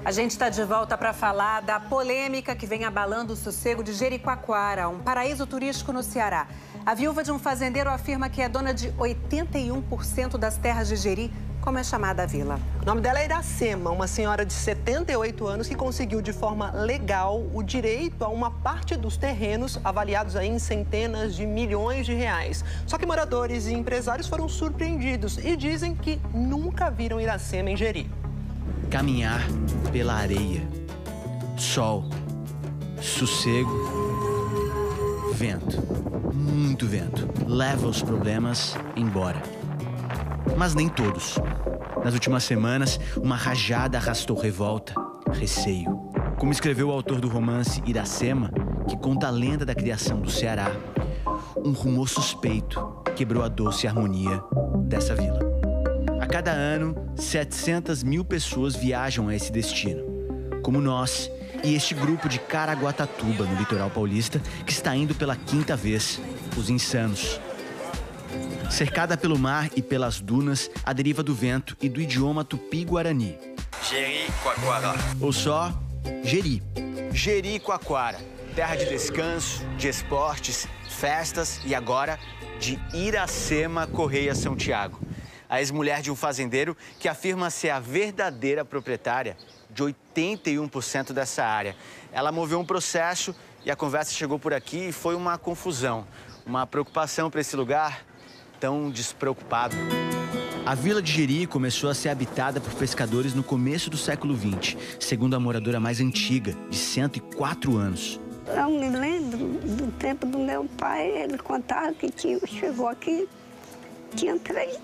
A gente está de volta para falar da polêmica que vem abalando o sossego de Jericoacoara, um paraíso turístico no Ceará. A viúva de um fazendeiro afirma que é dona de 81% das terras de Jeri, como é chamada a vila. O nome dela é Iracema, uma senhora de 78 anos que conseguiu de forma legal o direito a uma parte dos terrenos avaliados aí em centenas de milhões de reais. Só que moradores e empresários foram surpreendidos e dizem que nunca viram Iracema em Jeri. Caminhar pela areia, sol, sossego, vento, muito vento, leva os problemas embora. Mas nem todos. Nas últimas semanas, uma rajada arrastou revolta, receio. Como escreveu o autor do romance Iracema, que conta a lenda da criação do Ceará, um rumor suspeito quebrou a doce harmonia dessa vila. A cada ano, 700 mil pessoas viajam a esse destino, como nós e este grupo de Caraguatatuba, no litoral paulista, que está indo pela 5ª vez, os Insanos. Cercada pelo mar e pelas dunas, à deriva do vento e do idioma tupi-guarani. Jericoacoara. Ou só Jeri. Jericoacoara, terra de descanso, de esportes, festas e agora de Iracema Correia São Tiago. A ex-mulher de um fazendeiro que afirma ser a verdadeira proprietária de 81% dessa área. Ela moveu um processo e a conversa chegou por aqui e foi uma confusão, uma preocupação para esse lugar tão despreocupado. A vila de Jeri começou a ser habitada por pescadores no começo do século XX, segundo a moradora mais antiga, de 104 anos. Eu me lembro do tempo do meu pai, ele contava que chegou aqui, tinha três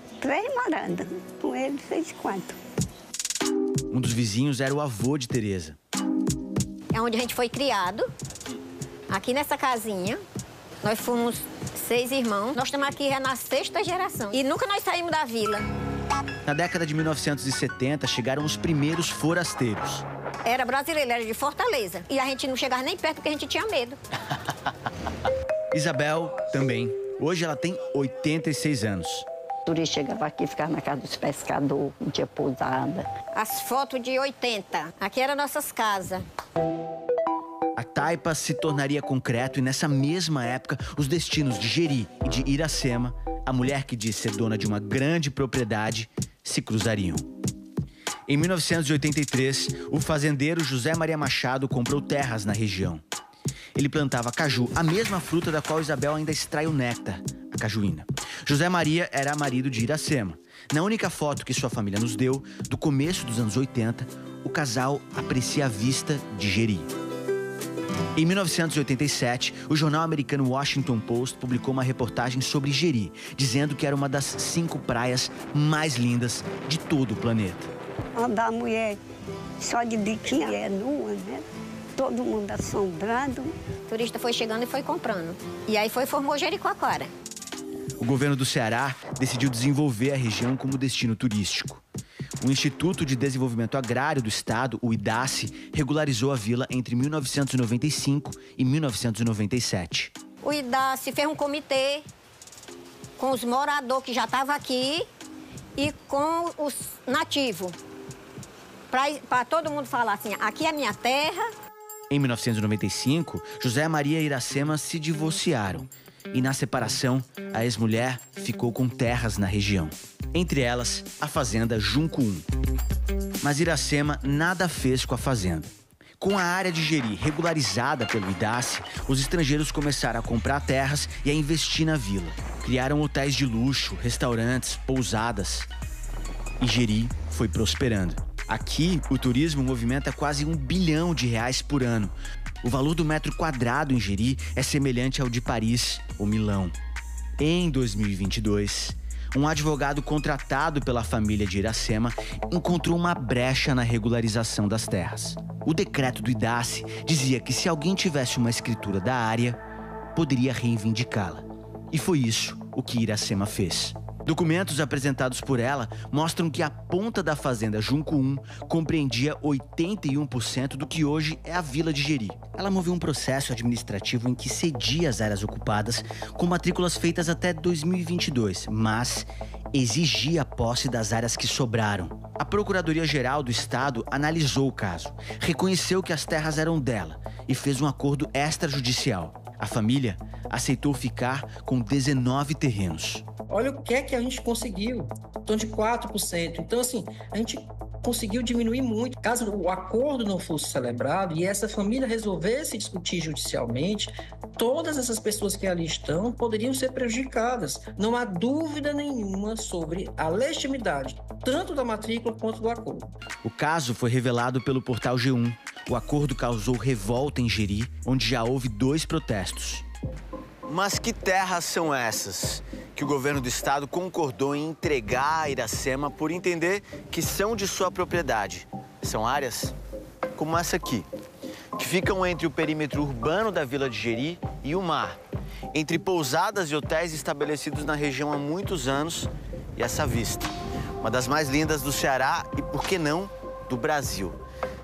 moradas, com ele fez 4. Um dos vizinhos era o avô de Tereza. É onde a gente foi criado, aqui nessa casinha. Nós fomos 6 irmãos, nós estamos aqui já na 6ª geração e nunca nós saímos da vila. Na década de 1970, chegaram os primeiros forasteiros. Era brasileiro, era de Fortaleza. E a gente não chegava nem perto porque a gente tinha medo. Isabel também. Hoje ela tem 86 anos. O turista chegava aqui, ficava na casa dos pescadores, não tinha pousada. As fotos de 80. Aqui eram nossas casas. A taipa se tornaria concreto e nessa mesma época, os destinos de Jeri e de Iracema, a mulher que diz ser dona de uma grande propriedade, se cruzariam. Em 1983, o fazendeiro José Maria Machado comprou terras na região. Ele plantava caju, a mesma fruta da qual Isabel ainda extrai o néctar, a cajuína. José Maria era marido de Iracema. Na única foto que sua família nos deu, do começo dos anos 80, o casal aprecia a vista de Jeri. Em 1987, o jornal americano Washington Post publicou uma reportagem sobre Jeri, dizendo que era uma das 5 praias mais lindas de todo o planeta. Andar a mulher só de biquíni é nua, né? Todo mundo assombrado. O turista foi chegando e foi comprando. E aí formou Jericoacoara. O governo do Ceará decidiu desenvolver a região como destino turístico. O Instituto de Desenvolvimento Agrário do Estado, o IDACE, regularizou a vila entre 1995 e 1997. O IDACE fez um comitê com os moradores que já estavam aqui e com os nativos. Para todo mundo falar assim, aqui é minha terra. Em 1995, José Maria e Iracema se divorciaram. E na separação, a ex-mulher ficou com terras na região. Entre elas, a fazenda Junco 1. Mas Iracema nada fez com a fazenda. Com a área de Jeri regularizada pelo IDACE, os estrangeiros começaram a comprar terras e a investir na vila. Criaram hotéis de luxo, restaurantes, pousadas. E Jeri foi prosperando. Aqui, o turismo movimenta quase R$1 bilhão por ano. O valor do metro quadrado em Jeri é semelhante ao de Paris ou Milão. Em 2022, um advogado contratado pela família de Iracema encontrou uma brecha na regularização das terras. O decreto do IDACE dizia que se alguém tivesse uma escritura da área, poderia reivindicá-la. E foi isso o que Iracema fez. Documentos apresentados por ela mostram que a ponta da fazenda Junco 1 compreendia 81% do que hoje é a Vila de Jeri. Ela moveu um processo administrativo em que cedia as áreas ocupadas com matrículas feitas até 2022, mas exigia a posse das áreas que sobraram. A Procuradoria-Geral do Estado analisou o caso, reconheceu que as terras eram dela e fez um acordo extrajudicial. A família aceitou ficar com 19 terrenos. Olha o que é que a gente conseguiu, em torno de 4%. Então, assim, a gente conseguiu diminuir muito. Caso o acordo não fosse celebrado e essa família resolvesse discutir judicialmente, todas essas pessoas que ali estão poderiam ser prejudicadas. Não há dúvida nenhuma sobre a legitimidade, tanto da matrícula quanto do acordo. O caso foi revelado pelo portal G1. O acordo causou revolta em Jeri, onde já houve 2 protestos. Mas que terras são essas que o governo do estado concordou em entregar a Iracema por entender que são de sua propriedade? São áreas como essa aqui, que ficam entre o perímetro urbano da Vila de Jeri e o mar, entre pousadas e hotéis estabelecidos na região há muitos anos e essa vista, uma das mais lindas do Ceará e, por que não, do Brasil.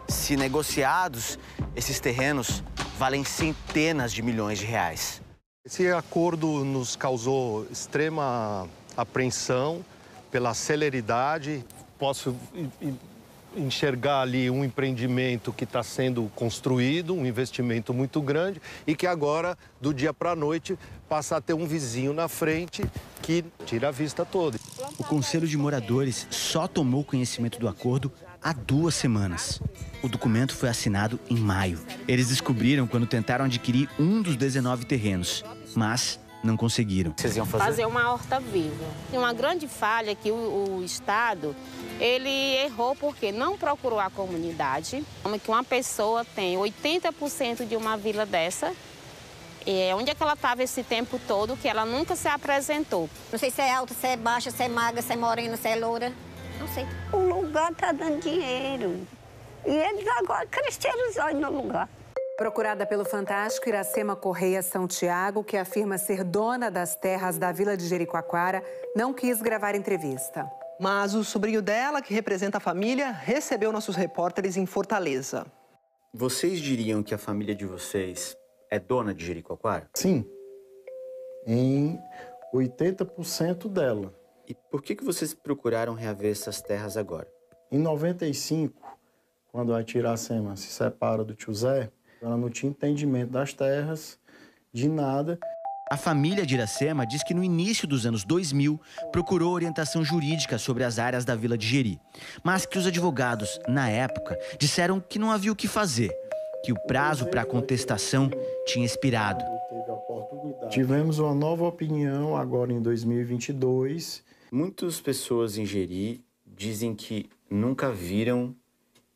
Se negociados, esses terrenos valem centenas de milhões de reais. Esse acordo nos causou extrema apreensão pela celeridade. Posso enxergar ali um empreendimento que está sendo construído, um investimento muito grande e que agora, do dia para a noite, passa a ter um vizinho na frente que tira a vista toda. O Conselho de Moradores só tomou conhecimento do acordo há 2 semanas. O documento foi assinado em maio. Eles descobriram quando tentaram adquirir um dos 19 terrenos, mas não conseguiram. Vocês iam fazer uma horta viva. Tem uma grande falha que o Estado, ele errou porque não procurou a comunidade. Como que uma pessoa tem 80% de uma vila dessa, onde é que ela estava esse tempo todo que ela nunca se apresentou? Não sei se é alta, se é baixa, se é magra, se é morena, se é loura. Não sei. O lugar está dando dinheiro. E eles agora cresceram os olhos no lugar. Procurada pelo Fantástico, Iracema Correia São Tiago, que afirma ser dona das terras da Vila de Jericoacoara, não quis gravar entrevista. Mas o sobrinho dela, que representa a família, recebeu nossos repórteres em Fortaleza. Vocês diriam que a família de vocês é dona de Jericoacoara? Sim, em 80% dela. E por que vocês procuraram reaver essas terras agora? Em 95, quando a Iracema se separa do tio Zé, ela não tinha entendimento das terras, de nada. A família de Iracema diz que no início dos anos 2000 procurou orientação jurídica sobre as áreas da Vila de Jeri, mas que os advogados, na época, disseram que não havia o que fazer, que o prazo para a contestação tinha expirado. Tivemos uma nova opinião agora em 2022. Muitas pessoas em Jeri dizem que nunca viram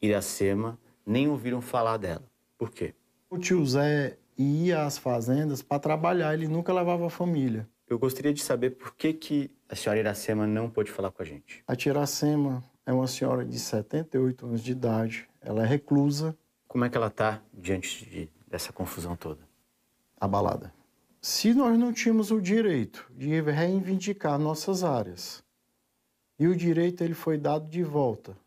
Iracema, nem ouviram falar dela. Por quê? O tio Zé ia às fazendas para trabalhar, ele nunca levava a família. Eu gostaria de saber por que a senhora Iracema não pôde falar com a gente. A tia Iracema é uma senhora de 78 anos de idade, ela é reclusa. Como é que ela está diante dessa confusão toda? Abalada. Se nós não tínhamos o direito de reivindicar nossas áreas, e o direito ele foi dado de volta,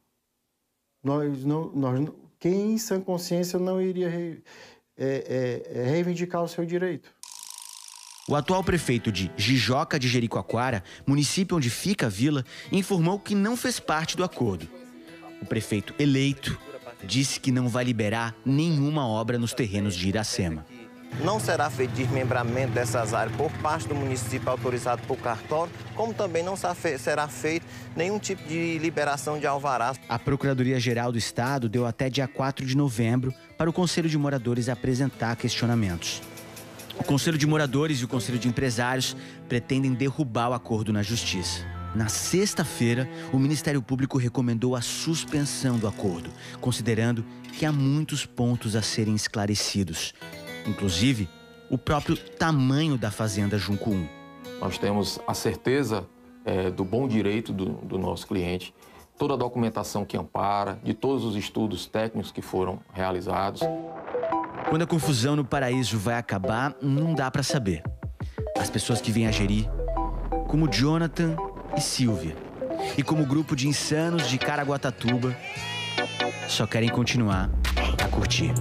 quem em sã consciência não iria reivindicar o seu direito? O atual prefeito de Jijoca de Jericoacoara, município onde fica a vila, informou que não fez parte do acordo. O prefeito eleito disse que não vai liberar nenhuma obra nos terrenos de Iracema. Não será feito desmembramento dessas áreas por parte do município autorizado por cartório, como também não será feito nenhum tipo de liberação de alvará. A Procuradoria-Geral do Estado deu até dia 4 de novembro para o Conselho de Moradores apresentar questionamentos. O Conselho de Moradores e o Conselho de Empresários pretendem derrubar o acordo na Justiça. Na sexta-feira, o Ministério Público recomendou a suspensão do acordo, considerando que há muitos pontos a serem esclarecidos. Inclusive, o próprio tamanho da fazenda Junco 1. Nós temos a certeza do bom direito do nosso cliente, toda a documentação que ampara, de todos os estudos técnicos que foram realizados. Quando a confusão no paraíso vai acabar, não dá para saber. As pessoas que vêm a Jeri, como Jonathan, e Silvia. E como grupo de insanos de Caraguatatuba, só querem continuar a curtir.